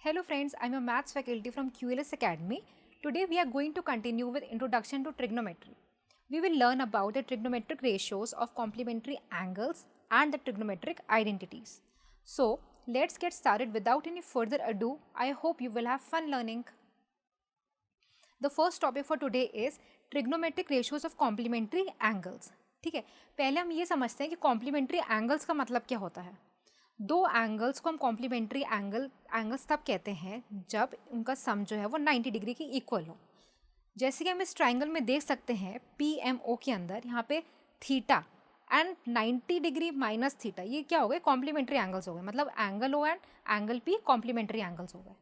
Hello friends, I'm a maths faculty from QLS Academy. Today we are going to continue with Introduction to Trigonometry. We will learn about the trigonometric ratios of complementary angles and the trigonometric identities. So, let's get started without any further ado. I hope you will have fun learning. The first topic for today is trigonometric ratios of complementary angles. ठीक है, पहले हम ये समझते हैं कि complementary angles का मतलब क्या होता है। दो एंगल्स को हम कॉम्प्लीमेंट्री एंगल्स तब कहते हैं जब उनका सम जो है वो 90 डिग्री की इक्वल हो। जैसे कि हम इस ट्राइंगल में देख सकते हैं PMO के अंदर यहाँ पे theta and 90 degree minus theta, ये क्या हो गए, कॉम्प्लीमेंट्री एंगल्स हो गए। मतलब angle O and angle P complementary angles हो गए।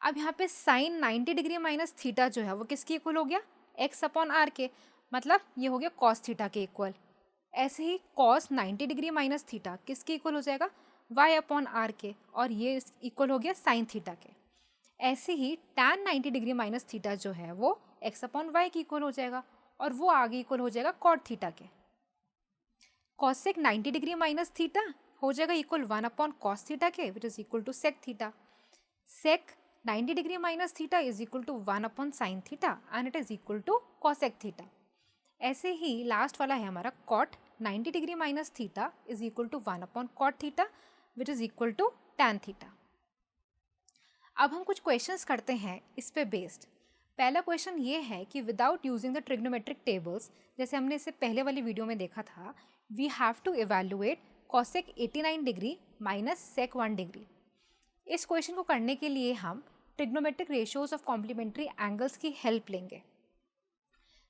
अब यहाँ पे साइन 90 डिग्री माइनस थीटा जो है वो किसके इक्वल हो गया, x/r के, मतलब ये हो गया कॉस थीटा के इक्वल। ऐसे ही कॉस 90 डिग्री माइनस थीटा किसके इक्वल हो जाएगा, y/r के, और ये इक्वल हो गया साइन थीटा के। ऐसे ही tan 90 डिग्री माइनस थीटा जो है वो x/y के इक्वल हो जाएगा, और वो आगे इक्वल हो जाएगा कॉट थीटा के। कॉसेक 90 डिग्री माइनस थीटा हो जाएगा इक्वल 1/cos थीटा के, which is equal to sec theta. Sec 90 degree minus theta is equal to 1/sin theta and it is equal to cosec theta. ऐसे ही last वाला है हमारा cot 90 degree minus theta is equal to 1/cot theta which is equal to tan theta. अब हम कुछ questions करते हैं इस पे बेस्ड। पहला क्वेश्चन ये है कि without using the trigonometric tables, जैसे हमने इससे पहले वाली वीडियो में देखा था, we have to evaluate cosec 89 degree minus sec 1 degree. इस क्वेश्चन को करने के लिए हम trigonometric ratios of complementary angles की हेल्प लेंगे।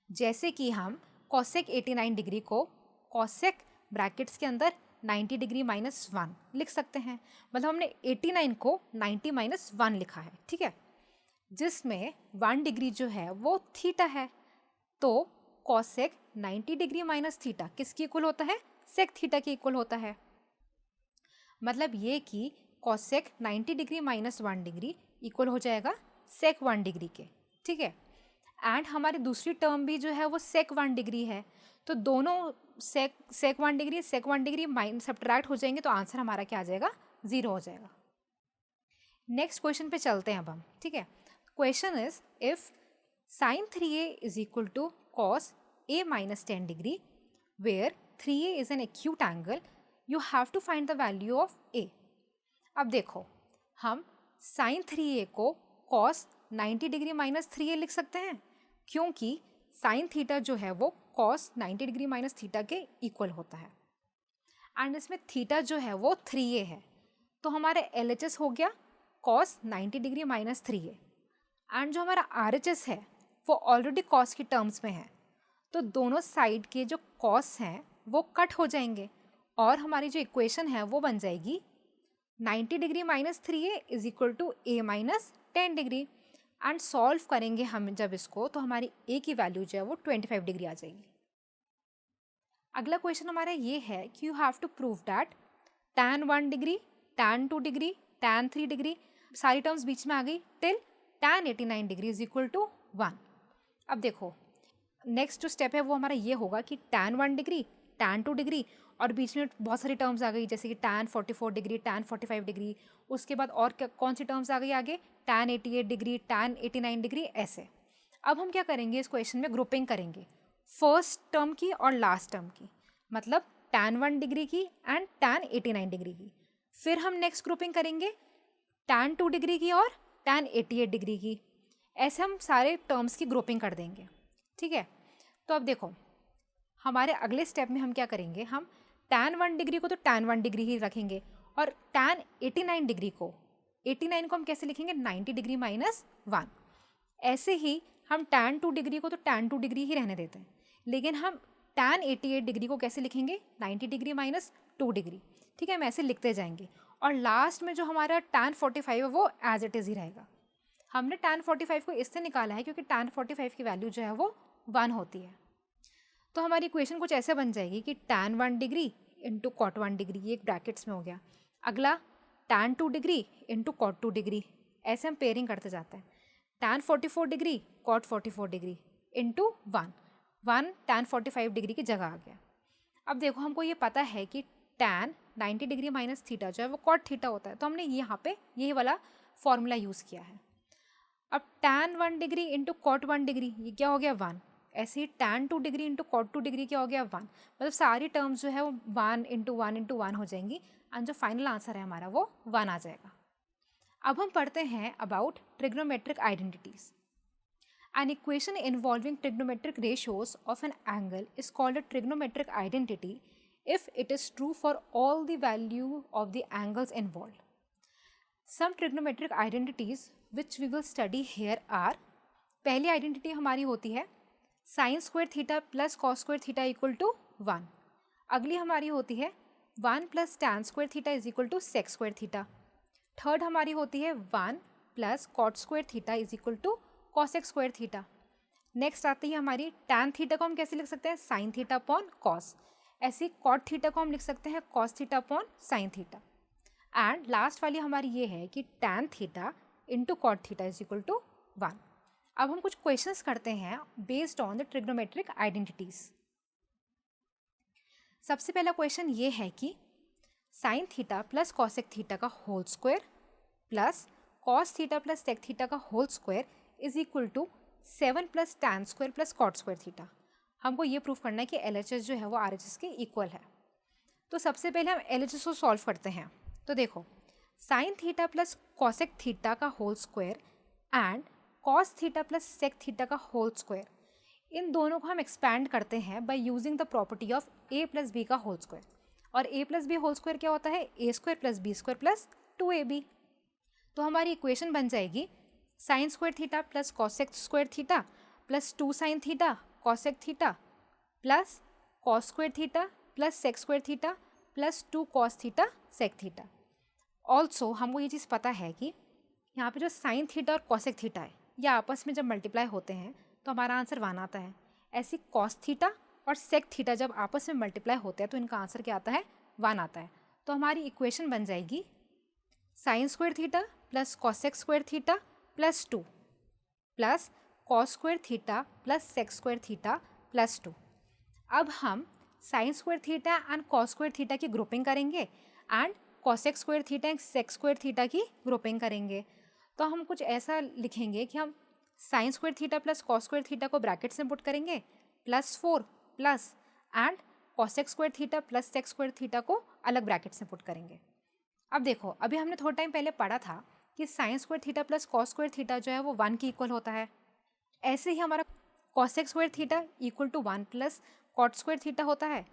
जैसे कि हम कॉसेक 89 डिग्री को कॉसेक ब्रैकेट्स के अंदर 90 डिग्री माइनस 1 लिख सकते हैं। मतलब हमने 89 को 90 माइनस 1 लिखा है, ठीक है, जिसमें 1 डिग्री जो है वो थीटा है। तो कॉसेक 90 डिग्री माइनस थीटा किसके इक्वल होता है, सेक थीटा के इक्वल होता है। मतलब ये कि cosec 90 degree minus 1 degree equal हो जाएगा सेक 1 डिग्री के, ठीक है। एंड हमारी दूसरी टर्म भी जो है वो सेक 1 डिग्री है, तो दोनों सेक 1 डिग्री माइनस सब्ट्रैक्ट हो जाएंगे, तो आंसर हमारा क्या आ जाएगा, 0 हो जाएगा। नेक्स्ट क्वेश्चन पे चलते हैं अब हम, ठीक है। Question is if sine 3a is equal to cos a minus 10 degree where 3a is an acute angle, you have to find the value of a। अब देखो, हम साइन 3a को कॉस 90 डिग्री माइनस 3a लिख सकते हैं, क्योंकि sine theta जो है वो कॉस 90 डिग्री माइनस थीटा के इक्वल होता है। एंड इसमें थीटा जो है वो 3a है, तो हमारा LHS हो गया cos 90 degree minus 3a। And जो हमारा RHS है वो ऑलरेडी कॉस की टर्म्स में है, तो दोनों साइड के जो कॉस हैं वो कट हो जाएंगे, और हमारी जो इक्वेशन है वो बन जाएगी 90 degree minus 3a is equal to a minus 10 degree. And solve करेंगे हम जब इसको, तो हमारी a की वैल्यू जो है वो 25 डिग्री आ जाएगी। अगला क्वेश्चन हमारा ये है कि you have to prove that tan 1 degree, tan 2 degree, tan 3 degree, सारी टर्म्स बीच में आ गई, till tan 89 degree is equal to 1। अब देखो, नेक्स्ट जो स्टेप है वो हमारा ये होगा कि tan 1 डिग्री, tan 2 डिग्री, और बीच में बहुत सारी टर्म्स आ गई, जैसे कि tan 44 डिग्री, tan 45 डिग्री, उसके बाद और कौन सी टर्म्स आ गई आगे, tan 88 डिग्री, tan 89 डिग्री, ऐसे। अब हम क्या करेंगे, इस क्वेश्चन में ग्रुपिंग करेंगे फर्स्ट टर्म की और लास्ट टर्म की, मतलब tan 1 डिग्री की एंड tan 89 डिग्री की। फिर हम नेक्स्ट ग्रुपिंग करेंगे tan 2 डिग्री की और tan 88 डिग्री की। ऐसे हम सारे टर्म्स की ग्रुपिंग कर देंगे, ठीक है। तो अब देखो, हमारे अगले स्टेप में हम क्या करेंगे, हम tan 1 डिग्री को तो tan 1 डिग्री ही रखेंगे, और tan 89 डिग्री को, 89 को हम कैसे लिखेंगे, 90 डिग्री माइनस 1। ऐसे ही हम tan 2 डिग्री को तो tan 2 डिग्री ही रहने देते हैं, लेकिन हम tan 88 डिग्री को कैसे लिखेंगे, 90 डिग्री माइनस 2 डिग्री, ठीक है। हम ऐसे लिखते जाएंगे, और लास्ट में जो हमारा tan 45 है वो एज इट इज़ ही रहेगा। हमने tan 45 को इससे निकाला है क्योंकि tan 45 की वैल्यू जो है वो 1 होती है। तो हमारी इक्वेशन कुछ ऐसे बन जाएगी कि tan 1 degree into cot 1 degree, ये एक ब्रैकेट्स में हो गया। अगला tan 2 degree into cot 2 degree, ऐसे हम पेयरिंग करते जाते हैं। tan 44 degree cot 44 degree into 1 tan 45 degree की जगह आ गया। अब देखो, हमको ये पता है कि tan 90 डिग्री माइनस थीटा जो है वो cot थीटा होता है, तो हमने यहाँ पे यही वाला फॉर्मूला यूज़ किया है। अब tan 1 degree into cot 1 degree ये क्या हो गया 1, ऐसे ही tan 2 degree into cot 2 degree क्या हो गया 1, मतलब सारी टर्म्स जो है वो 1 इंटू 1 इंटू 1 हो जाएंगी एंड जो फाइनल आंसर है हमारा वो 1 आ जाएगा। अब हम पढ़ते हैं about trigonometric identities. An equation involving trigonometric ratios of an angle is called a trigonometric identity if it is true for all the value of the angles involved. Some trigonometric identities which we will study here are, पहली identity हमारी होती है sine square theta plus cos square theta equal to 1। अगली हमारी होती है 1 plus tan square theta is equal to sec square theta. Third हमारी होती है 1 plus cot square theta is equal to cosec square theta. Next आती है हमारी टैन थीटा को हम कैसे लिख सकते हैं साइन थीटा अपॉन कॉस, ऐसे कॉट थीटा को हम लिख सकते हैं cos theta upon sine theta. And last वाली हमारी ये है कि tan theta into cot theta is equal to 1। अब हम कुछ क्वेश्चंस करते हैं based on the trigonometric identities. सबसे पहला क्वेश्चन ये है कि sine theta plus cosec theta का whole square plus cos theta plus sec theta का whole square is equal to 7 plus tan square plus cot square theta. हमको ये proof करना है कि LHS जो है वो RHS के इक्वल है। तो सबसे पहले हम LHS को सॉल्व करते हैं। तो देखो sine theta plus cosec theta का whole square and cos theta plus sec theta का होल स्क्वायर, इन दोनों को हम एक्सपैंड करते हैं by using the property of a plus B का होल स्क्वायर। और a plus B whole square क्या होता है a square plus B square plus 2ab। तो हमारी इक्वेशन बन जाएगी sine square theta plus cosec square theta plus 2 sine theta cosec theta plus cos square theta plus sec square theta plus 2 cos theta sec theta. Also हमको ये चीज़ पता है कि यहाँ पे जो साइन थीटा और कॉसेक थीटा है ये आपस में जब मल्टीप्लाई होते हैं तो हमारा आंसर 1 आता है। ऐसी कॉस थीटा और सेक थीटा जब आपस में मल्टीप्लाई होते हैं तो इनका आंसर क्या आता है 1 आता है। तो हमारी इक्वेशन बन जाएगी sine square theta plus cosec square theta plus 2 plus cos square theta plus sec square theta plus 2। अब हम sine square theta and cos square theta की ग्रुपिंग करेंगे and cosec square theta and sec square theta की grouping करेंगे। तो हम कुछ ऐसा लिखेंगे कि हम sine square theta plus cos square theta को ब्रैकेट्स में पुट करेंगे plus 4 plus and cosec square theta plus sec square theta को अलग ब्रैकेट्स में पुट करेंगे। अब देखो अभी हमने थोड़ा टाइम पहले पढ़ा था कि sign square theta plus cos square theta जो है वो 1 के इक्वल होता है। ऐसे ही हमारा cosec square theta equal to 1 plus cot square theta होता है।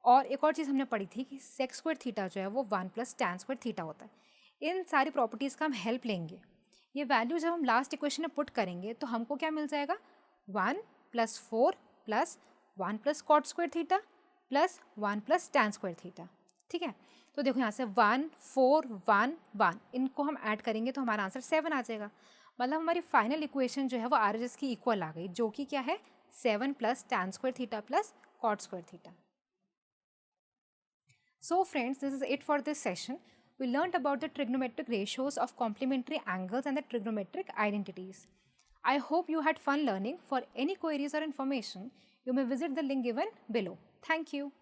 और एक और चीज़ हमने पढ़ी थी कि सेक स्क्वायर थीटा जो है वो 1 प्लस टैन स्क्वायर थीटा होता है। इन सारी प्रॉपर्टीज़ का हम हेल्प लेंगे। ये वैल्यू जब हम लास्ट इक्वेशन में पुट करेंगे तो हमको क्या मिल जाएगा 1 plus 4 plus 1 plus cot square theta plus 1 plus tan square theta. ठीक है, तो देखो यहाँ से 1 4 1 1 इनको हम ऐड करेंगे तो हमारा आंसर 7 आ जाएगा। मतलब हमारी फाइनल इक्वेशन जो है वो RHS की इक्वल आ गई, जो कि क्या है 7 plus tan square theta plus cot square theta. So friends, this is it for this session. We learned about the trigonometric ratios of complementary angles and the trigonometric identities. I hope you had fun learning. For any queries or information, you may visit the link given below. Thank you.